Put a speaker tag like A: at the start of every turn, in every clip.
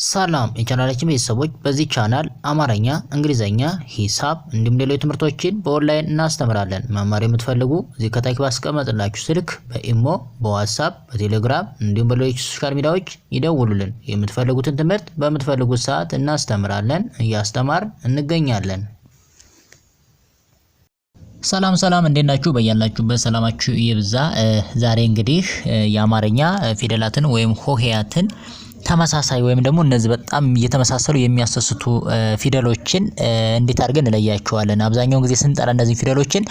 A: ሰላም የቻናላችን ቤተሰቦች በዚህ ቻናል አማርኛ፣ እንግሊዘኛ፣ ሂሳብ እንዲሁም ሌሎች ትምህርቶችን በኦንላይን እናስተምራለን። መማር የምትፈልጉ እዚህ ከታች ባስቀመጥላችሁ ስልክ በኢሞ፣ በዋትስአፕ፣ በቴሌግራም እንዲሁም በሌሎች ሶሻል ሚዲያዎች ይደውሉልን። የምትፈልጉትን ትምህርት በምትፈልጉት ሰዓት እናስተምራለን፣ እያስተማርን እንገኛለን። ሰላም እንዴት ናችሁ? በያላችሁበት ሰላማችሁ ይብዛ። ዛሬ እንግዲህ የአማርኛ ፊደላትን ወይም ሆሄያትን ተመሳሳይ ወይም ደግሞ እነዚህ በጣም እየተመሳሰሉ የሚያሰስቱ ፊደሎችን እንዴት አድርገን እንለያቸዋለን? አብዛኛውን ጊዜ ስንጠራ እነዚህ ፊደሎችን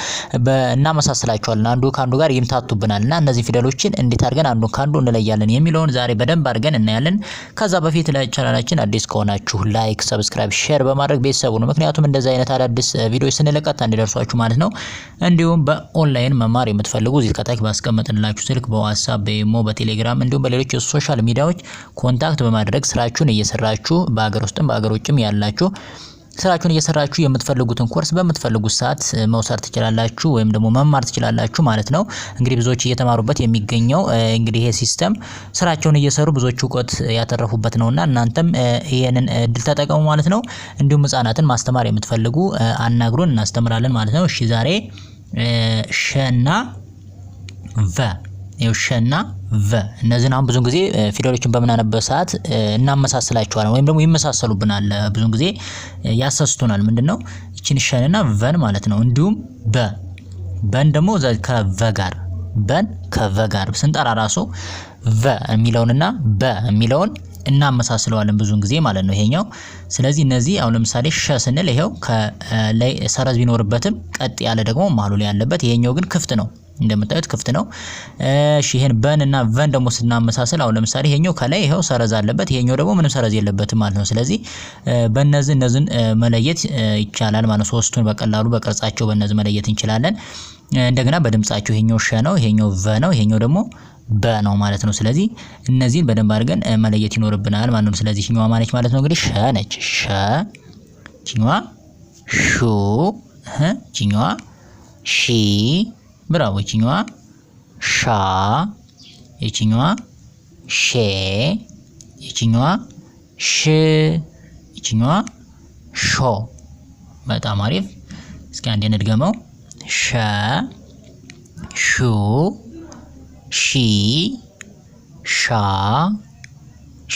A: እናመሳስላቸዋለን፣ አንዱ ካንዱ ጋር ይምታቱብናልና እነዚህ ፊደሎችን እንዴት አድርገን አንዱ ካንዱ እንለያለን የሚለውን ዛሬ በደንብ አድርገን እናያለን። ከዛ በፊት ለቻናላችን አዲስ ከሆናችሁ ላይክ፣ ሰብስክራይብ፣ ሼር በማድረግ ቤተሰቡ ነው። ምክንያቱም እንደዚህ አይነት አዳዲስ ቪዲዮዎች ስንለቀቅ እንዲደርሷችሁ ማለት ነው። እንዲሁም በኦንላይን መማር የምትፈልጉ እዚህ ከታች ባስቀመጥንላችሁ ስልክ በዋትስአፕ፣ በኢሞ፣ በቴሌግራም እንዲሁም በሌሎች የሶሻል ሚዲያዎች ኮንታክት በማድረግ ስራችሁን እየሰራችሁ በአገር ውስጥም በአገር ውጭም ያላችሁ ስራችሁን እየሰራችሁ የምትፈልጉትን ኮርስ በምትፈልጉት ሰዓት መውሰድ ትችላላችሁ ወይም ደግሞ መማር ትችላላችሁ ማለት ነው። እንግዲህ ብዙዎች እየተማሩበት የሚገኘው እንግዲህ ይሄ ሲስተም ስራቸውን እየሰሩ ብዙዎች እውቀት ያተረፉበት ነውና እናንተም ይሄንን እድል ተጠቀሙ ማለት ነው። እንዲሁም ህፃናትን ማስተማር የምትፈልጉ አናግሩን፣ እናስተምራለን ማለት ነው። እሺ ዛሬ ሸና ቨ ሸና ቨ እነዚህን አሁን ብዙ ጊዜ ፊደሎችን በምናነብበት ሰዓት እናመሳስላቸዋለን ወይም ደግሞ ይመሳሰሉብናል። ብዙ ጊዜ ያሰስቱናል። ምንድነው እቺን ሸንና ቨን ማለት ነው። እንዲሁም በን ደግሞ ከቨ ጋር ከቨ ጋር ስንጠራ ራሱ ቨ የሚለውንና በ የሚለውን እናመሳስለዋለን ብዙ ጊዜ ማለት ነው ይሄኛው። ስለዚህ እነዚህ አሁን ለምሳሌ ሸ ስንል ይሄው ከላይ ሰረዝ ቢኖርበትም ቀጥ ያለ ደግሞ መሀሉ ላይ ያለበት፣ ይሄኛው ግን ክፍት ነው፣ እንደምታዩት ክፍት ነው። እሺ ይሄን በን እና ቨን ደግሞ ስናመሳስል አሁን ለምሳሌ ይሄኛው ከላይ ይሄው ሰረዝ አለበት፣ ይሄኛው ደግሞ ምንም ሰረዝ የለበትም ማለት ነው። ስለዚህ እነዚህን መለየት ይቻላል ማለት ነው። ሶስቱን በቀላሉ በቅርጻቸው በእነዚህ መለየት እንችላለን። እንደገና በድምጻቸው ይሄኛው ሸ ነው፣ ይሄኛው ቨ ነው፣ ይሄኛው ደግሞ በ ነው ማለት ነው። ስለዚህ እነዚህን በደንብ አድርገን መለየት ይኖርብናል ማለት ነው። ስለዚህ ቺኛዋ ማነች ማለት ነው? እንግዲህ ሸ ነች። ሸ ቺኛዋ ሹ ቺኛዋ ሺ ብራቮ። ቺኛዋ ሻ የቺኛዋ ሼ የቺኛዋ ሽ የቺኛዋ ሾ። በጣም አሪፍ። እስኪ አንዴ እንድገመው። ሸ ሹ ሺ ሻ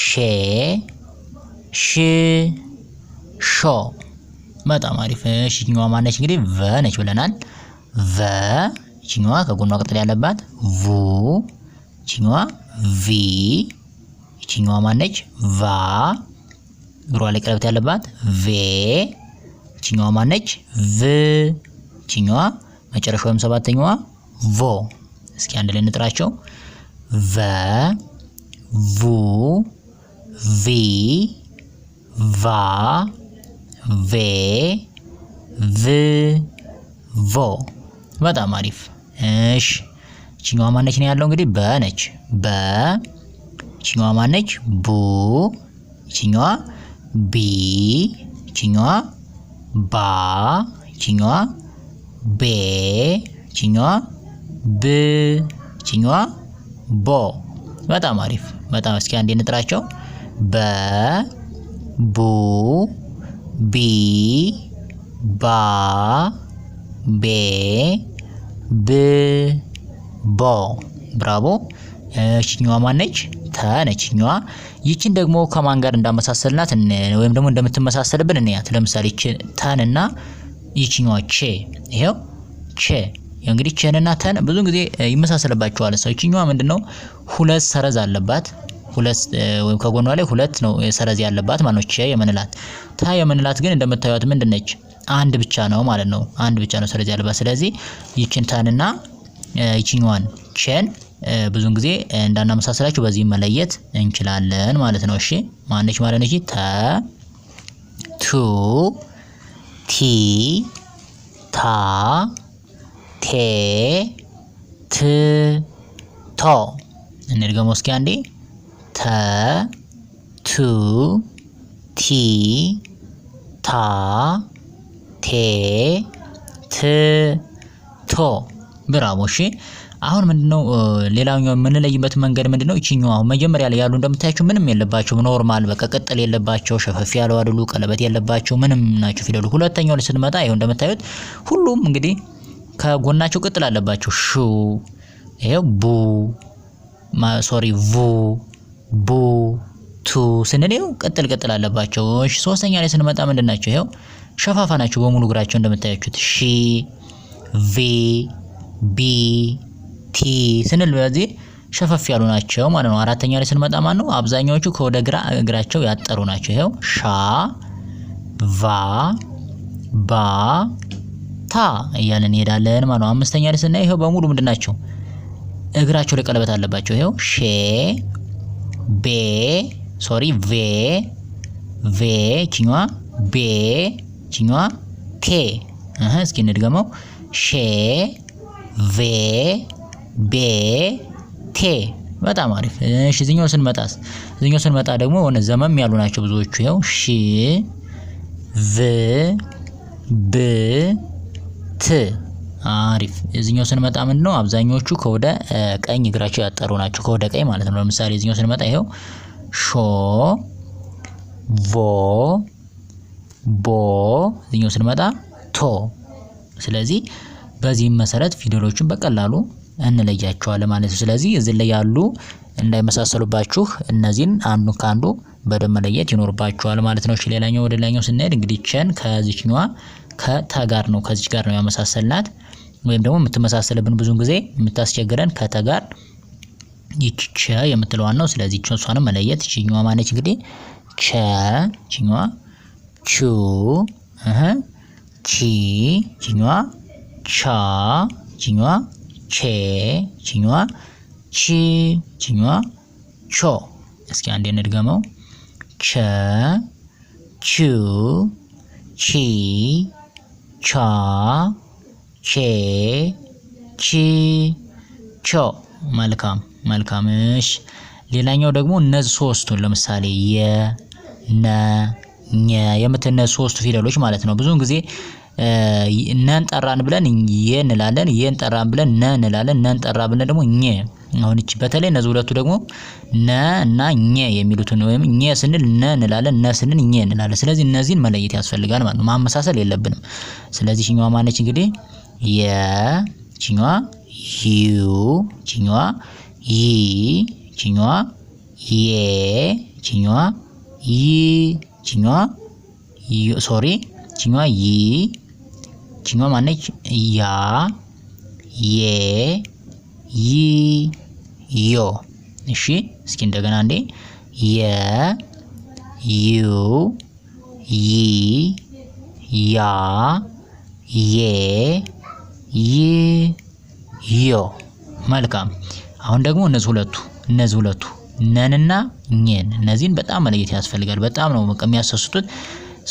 A: ሼ ሽ ሾ። በጣም አሪፍ። እሺ ቺኛዋ ማነች? እንግዲህ ቨ ነች ብለናል። ቨ ቺኛዋ ከጎኗ ቅጥል ያለባት ቡ ቺኛዋ ቪ ቺኛዋ ማነች? ቫ እግሯ ላይ ቀለበት ያለባት ቬ ቺኛዋ ማነች? ቭ ቺኛዋ መጨረሻው ወይም ሰባተኛዋ ቮ። እስኪ አንድ ላይ እንጥራቸው። ቨ ቡ ቪ ቫ ቬ ቭ ቮ። በጣም አሪፍ። እሺ ቺኛዋ ማነች ነው ያለው? እንግዲህ በ ነች። በ ቺኛዋ ማነች? ቡ ቺኛዋ ቢ ቺኛዋ ባ ቺኛዋ ቤ ቺኛዋ ብ ቺኛዋ ቦ። በጣም አሪፍ። በጣም እስኪ አንዴ እንጥራቸው። በ ቡ ቢ ባ ቤ ብ ቦ። ብራቮ። እቺኛዋ ማነች? ተ ነች። እቺኛዋ ይቺን ደግሞ ከማን ጋር እንዳመሳሰልናት ወይም ደግሞ እንደምትመሳሰልብን እንያት። ለምሳሌ ተንና ይቺኛዋ ቼ፣ ይሄው ቼ። እንግዲህ ቼንና ተን ብዙ ጊዜ ይመሳሰልባቸዋል። እቺኛዋ ምንድነው ሁለት ሰረዝ አለባት። ሁለት ወይም ከጎኗ ላይ ሁለት ነው ሰረዝ ያለባት ማለት ነው ቼ የምንላት። ታ የምንላት ግን እንደምታዩት ምንድነች? አንድ ብቻ ነው ማለት ነው። አንድ ብቻ ነው ሰረዝ ያለባት። ስለዚህ ይቺን ተንና ይቺኛዋን ቼን ብዙ ጊዜ እንዳናመሳሰላችሁ በዚህ መለየት እንችላለን ማለት ነው። እሺ ማነች ማለት ነው? እሺ ተ ቱ ቲ ታ ቴ ት ቶ። እንድገመው እስኪ አንዴ። ተ ቱ ቲ ታ ቴ ት ቶ። ብራቮ። እሺ አሁን ምንድነው ሌላኛው የምንለይበት መንገድ ምንድነው? እቺኛው መጀመሪያ ላይ ያሉ እንደምታያቸው ምንም የለባቸው ኖርማል በቃ ቅጥል የለባቸው ሸፈፍ ያለው አይደሉ ቀለበት የለባቸው ምንም ናቸው ፊደሉ። ሁለተኛው ላይ ስንመጣ ይሄው እንደምታዩት ሁሉም እንግዲህ ከጎናቸው ቅጥል አለባቸው። ሹ ይሄው ቡ ሶሪ ቡ ቡ ቱ ስንለው ቅጥል አለባቸው። እሺ ሶስተኛ ላይ ስንመጣ ምንድናቸው? ይሄው ሸፋፋ ናቸው በሙሉ እግራቸው እንደምታያችሁት ሺ ቪ ቢ ቲ ስንል በዚህ ሸፈፍ ያሉ ናቸው ማለት ነው። አራተኛ ላይ ስንመጣ ማን ነው? አብዛኛዎቹ ከወደ ግራ እግራቸው ያጠሩ ናቸው። ይሄው ሻ ቫ ባ ታ እያልን እንሄዳለን ማለት ነው። አምስተኛ ላይ ስናይ ይሄው በሙሉ ምንድናቸው? እግራቸው ላይ ቀለበት አለባቸው። ይሄው ሼ ቤ ሶሪ ቬ ቬ ቺኛዋ ቤ ቺኛዋ ቴ እስኪ እንድገመው ሼ ቬ ቤ ቴ በጣም አሪፍ። እሺ እዚህኛው ስንመጣ ደግሞ ሆነ ዘመም ያሉ ናቸው ብዙዎቹ። ይሄው ሺ ቭ ብ ት አሪፍ። እዚህኛው ስንመጣ ምንድነው? አብዛኞቹ ከወደ ቀኝ እግራቸው ያጠሩ ናቸው ከወደ ቀኝ ማለት ነው። ለምሳሌ እዚህኛው ስንመጣ ይሄው ሾ ቮ ቦ እዚህኛው ስንመጣ ቶ። ስለዚህ በዚህም መሰረት ፊደሎችን በቀላሉ እንለያቸዋለን ማለት ነው። ስለዚህ እዚህ ላይ ያሉ እንዳይመሳሰሉባችሁ እነዚህን አንዱ ካንዱ በደንብ መለየት ይኖርባችኋል ማለት ነው። እሺ ሌላኛው ወደ ሌላኛው ስንሄድ እንግዲህ ቸን ከዚህኛዋ ከተጋር ነው ከዚህ ጋር ነው ያመሳሰልናት ወይም ደግሞ የምትመሳሰልብን ብዙን ጊዜ የምታስቸግረን ከተጋር ይቺ ቸ የምትለዋን ነው። ስለዚህ እሷንም መለየት ይችኛዋ ማነች እንግዲህ ቸ ይችኛዋ ቹ ቺ ይችኛዋ ቻ ይችኛዋ ቼ ይችኛዋ ቺ ይችኛዋ ቾ። እስኪ አንዴ እንድገመው ቸ ቹ ቺ ቻ ቼ ቺ ቾ። መልካም እሺ ሌላኛው ደግሞ እነዚህ ሶስቱን ለምሳሌ የ ነ ኘ የምትነሱ ሶስቱ ፊደሎች ማለት ነው። ብዙውን ጊዜ ነን ጠራን ብለን የ እንላለን፣ የን ጠራን ብለን ነ እንላለን፣ ነን ጠራ ብለን ደግሞ ኘ። አሁን እቺ በተለይ እነዚህ ሁለቱ ደግሞ ነ እና ኘ የሚሉትን ወይም ኘ ስንል ነ እንላለን፣ ነ ስንል ኘ እንላለን። ስለዚህ እነዚህን መለየት ያስፈልጋል ማለት ነው። ማመሳሰል የለብንም። ስለዚህ ቺኛዋ ማነች እንግዲህ የ ቺኛዋ ዩ ቺኛዋ ይ ቺኛዋ የ ቺኛዋ ይ ቺኛዋ ሶሪ ቺኛዋ ይ ቺኛዋ ማነች ያ የ ይ ዮ። እሺ እስኪ እንደገና እንዴ የ ዩ ይ ያ የ ይ ዮ። መልካም። አሁን ደግሞ እነዚህ ሁለቱ ነንና ኘን እነዚህን በጣም መለየት ያስፈልጋል። በጣም ነው የሚያሰሱት።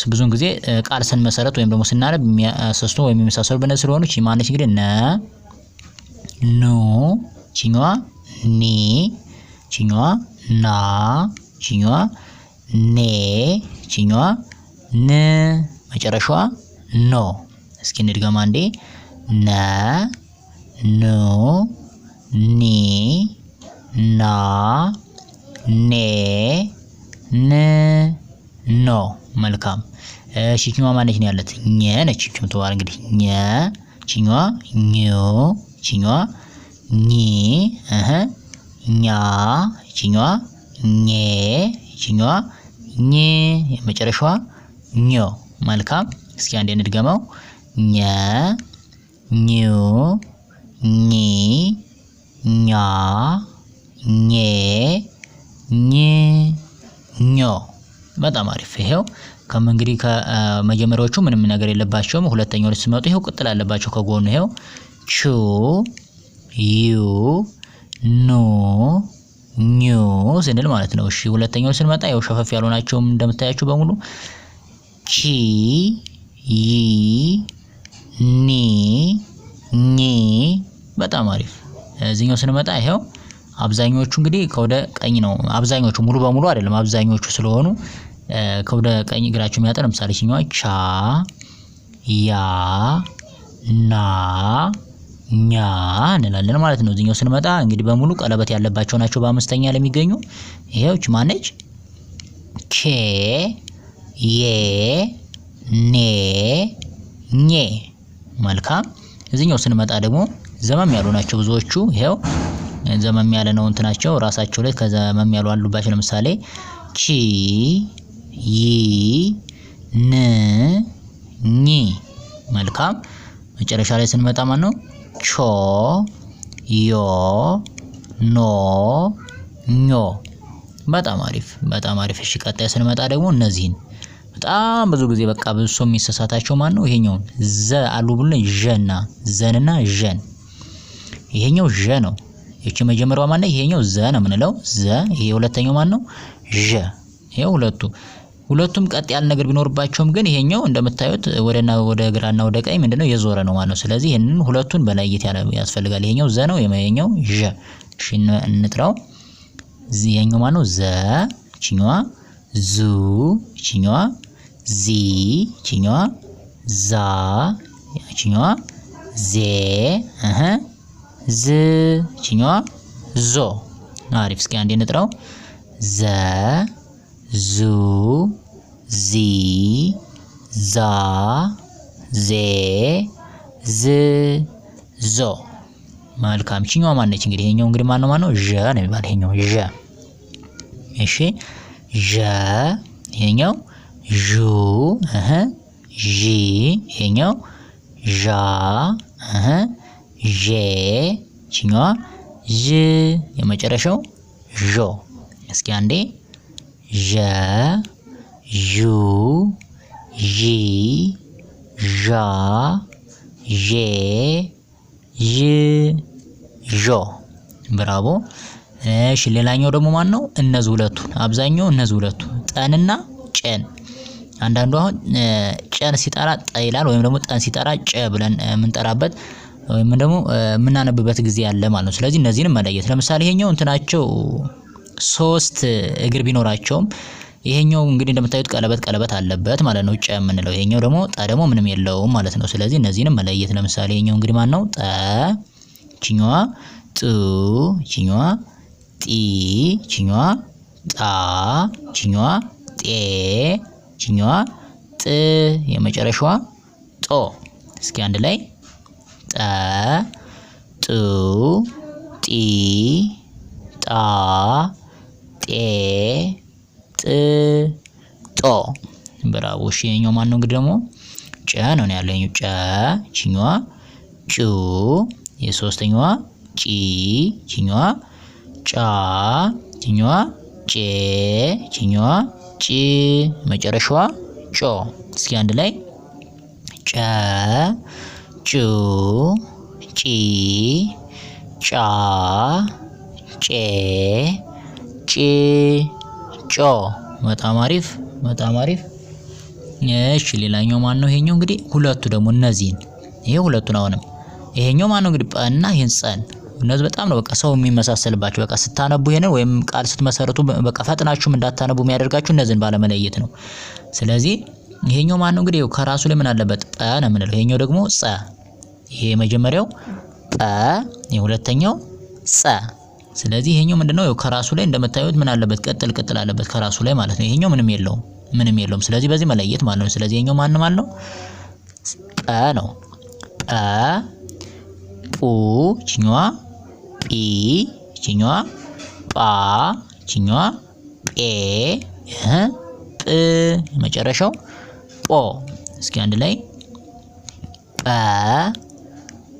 A: ብዙውን ጊዜ ቃል ስንመሰረት ወይም ደግሞ ስናነብ የሚያሰሱት ወይም የሚመሳሰሉ በእነዚህ ስለሆኑ እቺ ማነች እንግዲህ ነ ኑ ቺኛዋ ኒ ቺኛዋ ና ቺኛዋ ኔ ቺኛዋ ን መጨረሻዋ ኖ። እስኪ እንድገማ እንዴ ነ ኑ ኒ ና ኔ ን ኖ። መልካም። እሺ ቺኛዋ ማነች ነው ያለት ኘ ነች የምትባል እንግዲህ ኘ ቺኛዋ ኙ ቺኛዋ ኚ ኛ ቺኛዋ ኘ ቺኛዋ ኝ የመጨረሻዋ ኞ። መልካም። እስኪ አንዴ እንድገመው ኘ ኙ ኚ ኛ ኘ ኝ ኞ። በጣም አሪፍ። ይሄው እንግዲህ ከመጀመሪያዎቹ ምንም ነገር የለባቸውም። ሁለተኛው ላይ ሲመጡ ይሄው ቅጥል አለባቸው ከጎኑ። ይሄው ቹ ዩ ኑ ኙ ስንል ማለት ነው። እሺ ሁለተኛው ስንመጣ ይሄው ሸፈፍ ያሉ ናቸው እንደምታያችሁ በሙሉ ቺ ይ ኒ ኚ። በጣም አሪፍ። እዚህኛው ስንመጣ ይሄው አብዛኞቹ እንግዲህ ከወደ ቀኝ ነው። አብዛኞቹ ሙሉ በሙሉ አይደለም፣ አብዛኞቹ ስለሆኑ ከወደ ቀኝ እግራቸው የሚያጠር ለምሳሌ ቺኛዋ ቻ ያ ና ኛ እንላለን ማለት ነው። እዚህኛው ስንመጣ እንግዲህ በሙሉ ቀለበት ያለባቸው ናቸው በአምስተኛ ላይ የሚገኙ። ይሄው እቺ ማነች? ኬ የ ኔ ኘ። መልካም። እዚህኛው ስንመጣ ደግሞ ዘመም ያሉ ናቸው ብዙዎቹ። ይሄው ዘመም ያለ ነው እንትናቸው ራሳቸው ላይ ከዘመም ያሉ አሉባቸው። ለምሳሌ ቺ ይ ን ኝ። መልካም። መጨረሻ ላይ ስንመጣ ማን ነው? ቾ ዮ ኖ ኞ። በጣም አሪፍ በጣም አሪፍ። እሺ ቀጣይ ስንመጣ ደግሞ እነዚህን በጣም ብዙ ጊዜ በቃ ብዙ ሰው የሚሰሳታቸው ማን ነው? ይሄኛውን ዘ አሉ ብለን ዠና ዘንና ዠን። ይሄኛው ዠ ነው። እቺ መጀመሪያው ማን ነው? ይሄኛው ዘ ነው የምንለው ዘ። ይሄ ሁለተኛው ማን ነው? ዠ። ይሄው ሁለቱም ቀጥ ያለ ነገር ቢኖርባቸውም ግን ይሄኛው እንደምታዩት ወደ ግራና ወደ ቀኝ ምንድነው የዞረ ነው ማለት ነው። ስለዚህ ይሄንን ሁለቱን በለየት ያስፈልጋል። ይሄኛው ዘ ነው፣ ይሄኛው ዠ። እሺ እንጥራው። ይሄኛው ማን ነው? ዘ። እቺኛዋ ዙ፣ እቺኛዋ ዚ፣ እቺኛዋ ዛ፣ እቺኛዋ ዜ፣ ዝ፣ እቺኛዋ ዞ። አሪፍ። እስኪ አንዴ እንጥራው። ዘ ዙ ዚ ዛ ዜ ዝ ዞ። መልካም። እቺኛዋ ማን ነች? እንግዲህ ይሄኛው እንግዲህ ማን ነው? ዠ ነው የሚባል ይሄኛው ዠ። እሺ ዠ። ይሄኛው ዡ ዢ፣ ይሄኛው ዣ ዤ፣ እቺኛዋ ዥ፣ የመጨረሻው ዦ። እስኪ አንዴ ዠ ዡ ዢ ዣ ዤ ዥ ዦ። ብራቮ። እሺ ሌላኛው ደግሞ ማን ነው? እነዚህ ሁለቱን አብዛኛው እነዚህ ሁለቱ ጠንና ጨን። አንዳንዱ አሁን ጨን ሲጠራ ጠ ይላል ወይም ደግሞ ጠን ሲጠራ ጨ ብለን የምንጠራበት ወይም ደግሞ የምናነብበት ጊዜ ያለ ማለት ነው። ስለዚህ እነዚህንም መለየት። ለምሳሌ ይሄኛው እንትናቸው 3 እግር ቢኖራቸውም ይሄኛው እንግዲህ እንደምታዩት ቀለበት አለበት ማለት ነው ጨ የምንለው። ይሄኛው ደግሞ ጠ ደግሞ ምንም የለውም ማለት ነው። ስለዚህ እነዚህንም መለየት። ለምሳሌ ይሄኛው እንግዲህ ማን ነው? ጠ፣ እቺኛዋ ጡ፣ እቺኛዋ ጢ፣ እቺኛዋ ጣ፣ እቺኛዋ ጤ፣ እቺኛዋ ጥ፣ የመጨረሻዋ ጦ። እስኪ አንድ ላይ ጠ ጡ ጢ ጣ ጤ ጥ ጦ። ብራቮ። እሺ ይሄኛው ማን ነው? እንግዲህ ደግሞ ጨ ነው ያለው። ይሄኛው ጨ፣ እቺኛዋ ጩ፣ የሶስተኛዋ ጪ፣ እቺኛዋ ጫ፣ እቺኛዋ ጬ፣ እቺኛዋ ጭ፣ መጨረሻዋ ጮ። እስኪ አንድ ላይ ጨ ጩ ጪ ጫ ጬ ጭ ጮ። በጣም አሪፍ በጣም አሪፍ። እሺ ሌላኛው ማን ነው? ይሄኛው እንግዲህ ሁለቱ ደግሞ እነዚህን ይሄ ሁለቱን አሁንም ይሄኛው ማን ነው እንግዲህ ጰና ይሄን ጸን። እነዚህ በጣም ነው በቃ ሰው የሚመሳሰልባቸው። በቃ ስታነቡ ይሄንን ወይም ቃል ስትመሰርቱ በቃ ፈጥናችሁም እንዳታነቡ የሚያደርጋችሁ እነዚህን ባለመለየት ነው። ስለዚህ ይሄኛው ማን ነው እንግዲህ ከራሱ ላይ ምን አለበት? ጰ ነው የምንለው። ይሄኛው ደግሞ ጸ። ይሄ የመጀመሪያው ጰ፣ የሁለተኛው ጸ። ስለዚህ ይሄኛው ምንድነው? ከራሱ ላይ እንደምታዩት ምን አለበት? ቅጥል አለበት ከራሱ ላይ ማለት ነው። ይሄኛው ምንም የለውም። ስለዚህ በዚህ መለየት ማለት ነው። ስለዚህ ይሄኛው ማን ማለት ነው? ጰ ነው። ጰ ጱ፣ እቺኛዋ ጲ፣ እቺኛዋ ጳ፣ እቺኛዋ ጴ፣ ጵ፣ መጨረሻው ጶ። እስኪ አንድ ላይ ጰ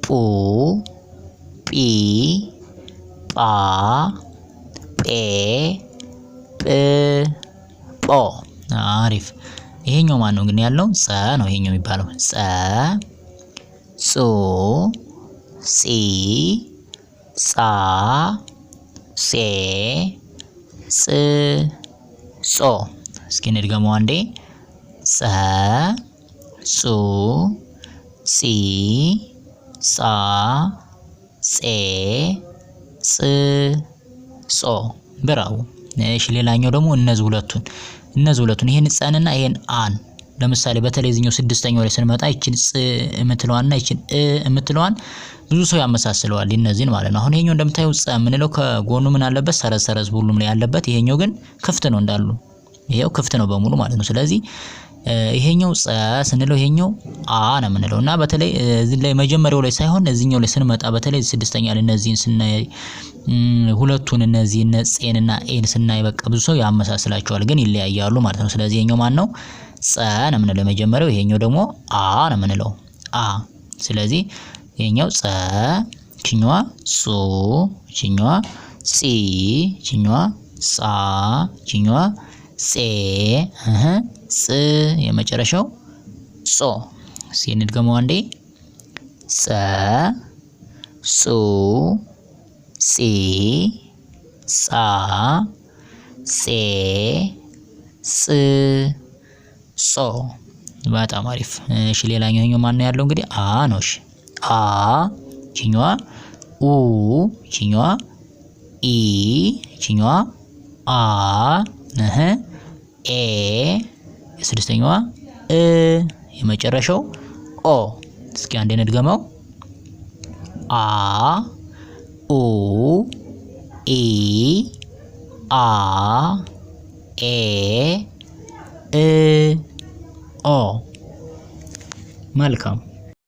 A: ጱ ጲ ጳ ጴ ጵ ጶ። አሪፍ። ይሄኛው ማን ነው ግን ያለው? ጸ ነው ይሄኛው የሚባለው። ጸ ጹ ጺ ጻ ጼ ጽ ጾ። እስኪ እንድገመው አንዴ። ጸ ጹ ጺ ጻ ጼ ጽ ጾ። ብራው። እሺ ሌላኛው ደግሞ እነዚህ ሁለቱን ይሄን ጸንና ይሄን አን ለምሳሌ በተለይ እዚህኛው ስድስተኛው ላይ ስንመጣ ይችን ጽ የምትለዋና ይችን የምትለዋን ብዙ ሰው ያመሳስለዋል እነዚህን ማለት ነው። አሁን ይሄኛው እንደምታዩት ጸ የምንለው ከጎኑ ምን አለበት ሰረዝ ሰረዝ ሁሉም ላይ ያለበት፣ ይሄኛው ግን ክፍት ነው እንዳሉ ይሄው ክፍት ነው በሙሉ ማለት ነው። ስለዚህ ይሄኛው ጸ ስንለው ይሄኛው አ ነው የምንለው እና በተለይ እዚህ ላይ መጀመሪያው ላይ ሳይሆን እዚህኛው ላይ ስንመጣ በተለይ ስድስተኛ ላይ እነዚህን ስናይ ሁለቱን እነዚህ ጼን እና ኤን ስናይ በቃ ብዙ ሰው ያመሳስላቸዋል ግን ይለያያሉ ማለት ነው። ስለዚህ ይሄኛው ማን ነው ጸ ነው የምንለው መጀመሪያው፣ ይሄኛው ደግሞ አ ነው የምንለው አ። ስለዚህ ይሄኛው ጸ፣ ቺኛዋ ጹ፣ ቺኛዋ ጺ፣ ቺኛዋ ጻ፣ ቺኛዋ ጼ፣ ጽ፣ የመጨረሻው ጾ። ሲንድገመው አንዴ ጸ፣ ጹ፣ ጺ፣ ጻ፣ ጼ፣ ጽ፣ ጾ። በጣም አሪፍ። እሺ ሌላኛው ይሄኛው ማን ነው ያለው እንግዲህ አ ነው። እሺ አ፣ ቺኛዋ ኡ፣ ቺኛዋ ኢ፣ ቺኛዋ አ፣ ኤ፣ የስድስተኛዋ የመጨረሻው ኦ። እስኪ አንዴ እንድገመው አ፣ ኡ፣ ኢ፣ አ፣ ኤ፣ ኦ። መልካም